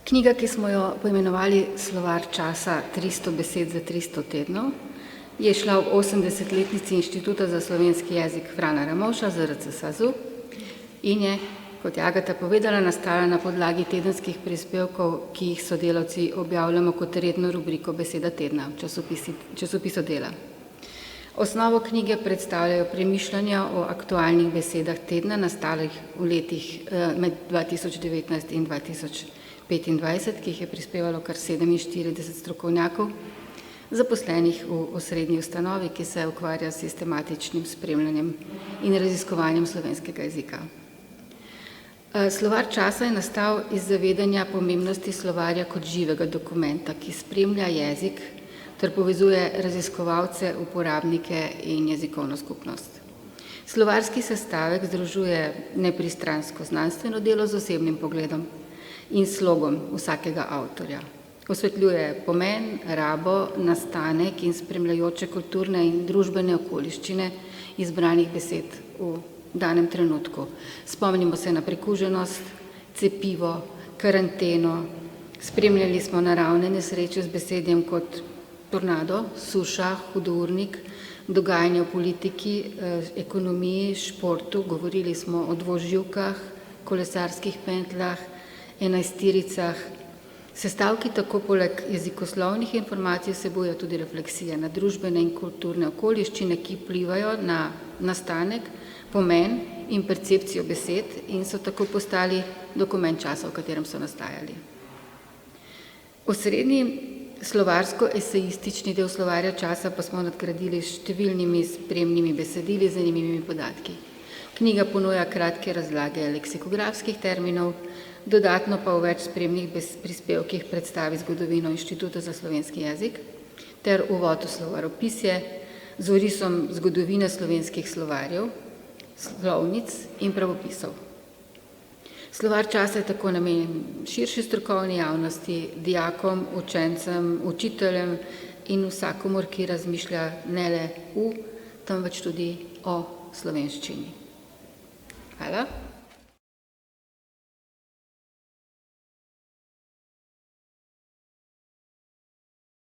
Knjiga, ki smo jo poimenovali Slovar časa 300 besed za 300 tednov, je šla v 80-letnici Inštituta za slovenski jezik Frana Ramovša ZRC SAZU in je, kot je Agata povedala, nastala na podlagi tedenskih prispevkov, ki jih sodelavci objavljamo kot redno rubriko Beseda tedna v časopisu Dela. Osnovo knjige predstavljajo premišljanja o aktualnih besedah tedna, nastalih v letih med 2019 in 2025, ki jih je prispevalo kar 47 strokovnjakov, zaposlenih v osrednji ustanovi, ki se ukvarja s sistematičnim spremljanjem in raziskovanjem slovenskega jezika. Slovar časa je nastal iz zavedanja pomembnosti slovarja kot živega dokumenta, ki spremlja jezik ter povezuje raziskovalce, uporabnike in jezikovno skupnost. Slovarski sestavek združuje nepristransko znanstveno delo z osebnim pogledom in slogom vsakega avtorja. Osvetljuje pomen, rabo, nastanek in spremljajoče kulturne in družbene okoliščine izbranih besed v danem trenutku. Spomnimo se na prekuženost, cepivo, karanteno, spremljali smo naravne nesreče z besedjem kot tornado, suša, hudournik, dogajanje v politiki, ekonomiji, športu, govorili smo o dvoživkah, kolesarskih pentlah, enajstiricah. Sestavki tako poleg jezikoslovnih informacij vsebujejo tudi refleksije na družbene in kulturne okoliščine, ki vplivajo na nastanek, pomen in percepcijo besed in so tako postali dokument časa, v katerem so nastajali. Osrednji slovarsko-esejistični del slovarja časa pa smo nadgradili s številnimi spremnimi besedili z zanimivimi podatki. Knjiga ponuja kratke razlage leksikografskih terminov, dodatno pa v več spremnih prispevkih predstavi zgodovino Inštituta za slovenski jezik ter uvod v slovaropisje z orisom zgodovine slovenskih slovarjev, slovnic in pravopisov. Slovar časa je tako namenjen širši strokovni javnosti, dijakom, učencem, učiteljem in vsakomur, ki razmišlja ne le temveč tudi o slovenščini. Hvala.